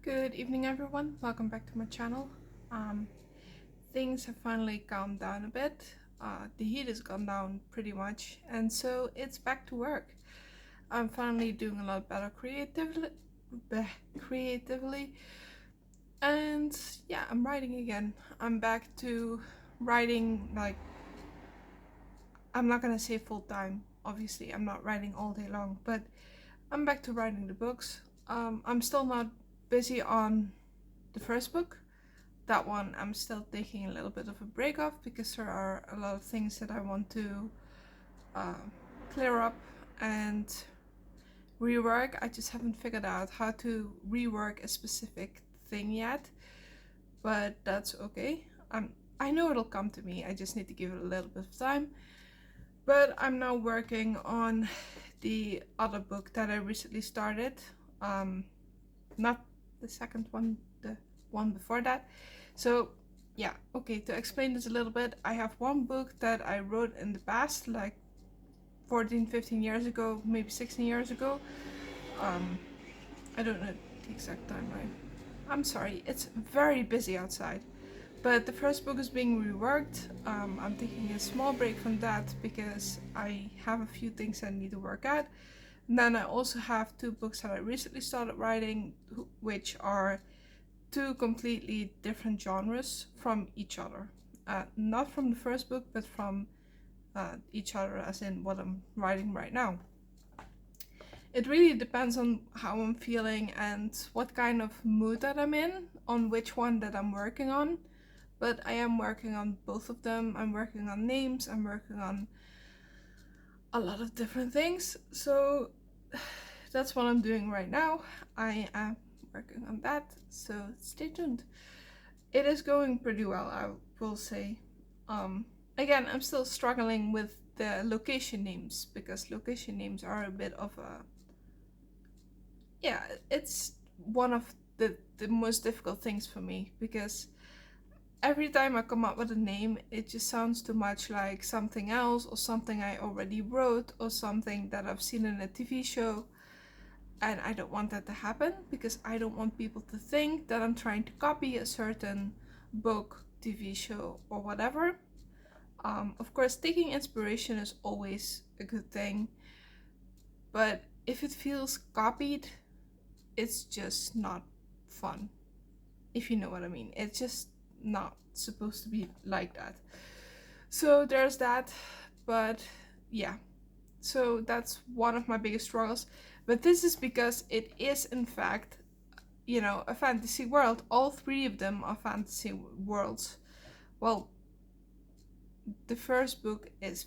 Good evening, everyone. Welcome back to my channel. Um, Things have finally calmed down a bit. The heat has gone down pretty much, and so it's back to work. I'm finally doing a lot better creatively, and yeah, I'm writing again. I'm back to writing. Like, I'm not gonna say full time. Obviously, I'm not writing all day long, but I'm back to writing the books. I'm still not busy on the first book. That one I'm still taking a little bit of a break off because there are a lot of things that I want to uh, clear up and rework. I just haven't figured out how to rework a specific thing yet, but that's okay. I know it'll come to me. I just need to give it a little bit of time. But I'm now working on the other book that I recently started. Um, Not the second one, the one before that. So yeah, okay, to explain this a little bit, I have one book that I wrote in the past, like 14-15 years ago, maybe 16 years ago. um I don't know the exact timeline. I'm sorry, it's very busy outside. But the first book is being reworked. I'm taking a small break from that because I have a few things I need to work at. And then I also have two books that I recently started writing, which are two completely different genres from each other. Not from the first book, but from each other, as in what I'm writing right now. It really depends on how I'm feeling and what kind of mood that I'm in, on which one that I'm working on. But I am working on both of them. I'm working on names, I'm working on a lot of different things. So that's what I'm doing right now. I am working on that, so stay tuned. It is going pretty well, I will say. Again, I'm still struggling with the location names because location names are a bit of a, yeah, it's one of the most difficult things for me because every time I come up with a name, it just sounds too much like something else or something I already wrote or something that I've seen in a TV show. And I don't want that to happen because I don't want people to think that I'm trying to copy a certain book, TV show, or whatever. Of course, taking inspiration is always a good thing, but if it feels copied, it's just not fun. If you know what I mean. It's just not supposed to be like that. So there's that, but yeah. So that's one of my biggest struggles. But this is because it is, in fact, a fantasy world. All three of them are fantasy worlds. Well, the first book is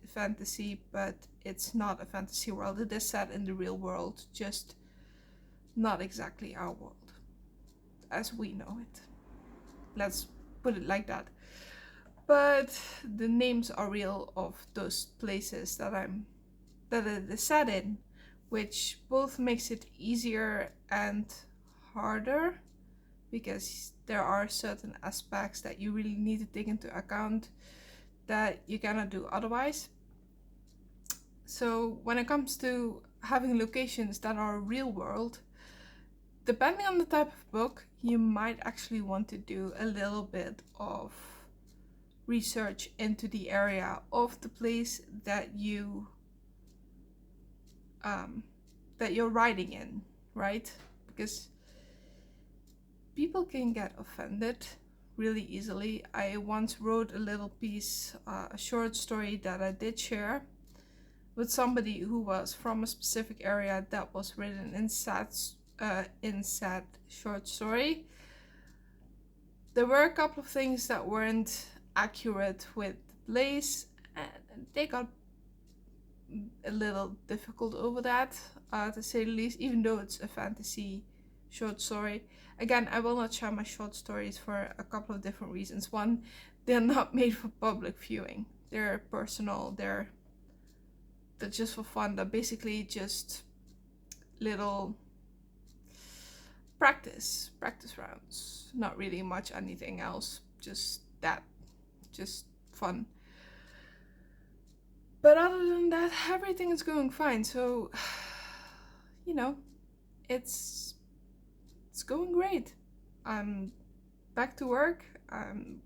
fantasy, but it's not a fantasy world. It is set in the real world, just not exactly our world as we know it. Let's put it like that. But the names are real of those places that it is set in, which both makes it easier and harder because there are certain aspects that you really need to take into account that you cannot do otherwise. So when it comes to having locations that are real world, depending on the type of book, you might actually want to do a little bit of research into the area of the place that you're writing in, right? Because people can get offended really easily. I once wrote a little piece, a short story that I did share with somebody who was from a specific area that was written in said short story. There were a couple of things that weren't accurate with the place, and they got a little difficult over that, to say the least, even though it's a fantasy short story. Again, I will not share my short stories for a couple of different reasons. One, they're not made for public viewing. They're personal, they're just for fun. They're basically just little practice rounds. Not really much anything else, just that, just fun. But other than that, everything is going fine. So, you know, it's it's going great. I'm back to work. I'm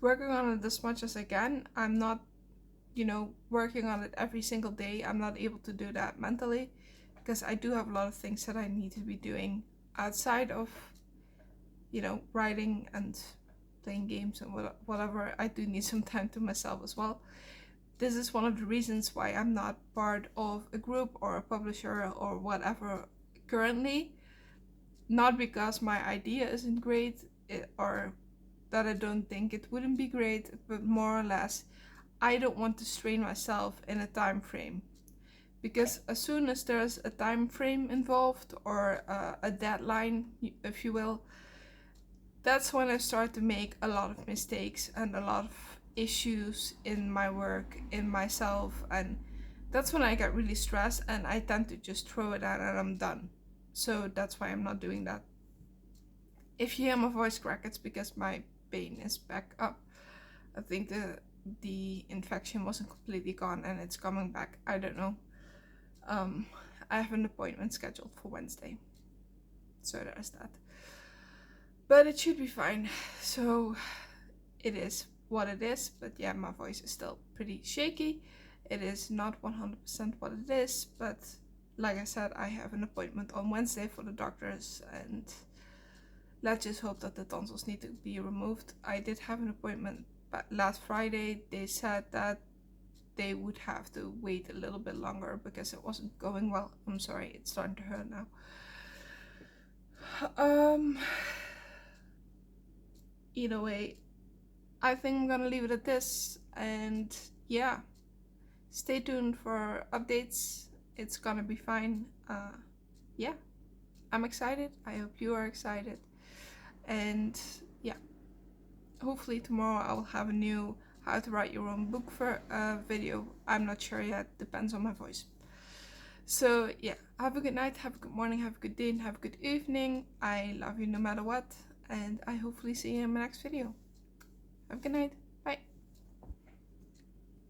working on it as much as I can. I'm not, working on it every single day. I'm not able to do that mentally because I do have a lot of things that I need to be doing outside of, writing and playing games and whatever. I do need some time to myself as well. This is one of the reasons why I'm not part of a group or a publisher or whatever currently. Not because my idea isn't great or that I don't think it wouldn't be great, but more or less, I don't want to strain myself in a time frame. Because as soon as there's a time frame involved or a deadline, if you will, that's when I start to make a lot of mistakes and a lot of issues in my work, in myself, and that's when I get really stressed and I tend to just throw it out and I'm done. So that's why I'm not doing that. If you hear my voice crack, it's because my pain is back up. I think the infection wasn't completely gone and it's coming back. I don't know. I have an appointment scheduled for Wednesday, so there's that. But it should be fine. So it is what it is. But yeah, my voice is still pretty shaky. It is not 100% what it is, but like I said, I have an appointment on Wednesday for the doctors, and let's just hope that the tonsils need to be removed. I did have an appointment last Friday. They said that they would have to wait a little bit longer because it wasn't going well. I'm sorry, it's starting to hurt now. Either way, I think I'm gonna leave it at this, and yeah, stay tuned for updates. It's gonna be fine. Yeah, I'm excited. I hope you are excited. And yeah, hopefully tomorrow I will have a new how to write your own book for video. I'm not sure yet, depends on my voice. So yeah, have a good night, have a good morning, have a good day, and have a good evening. I love you no matter what, and I hopefully see you in my next video. Have a good night.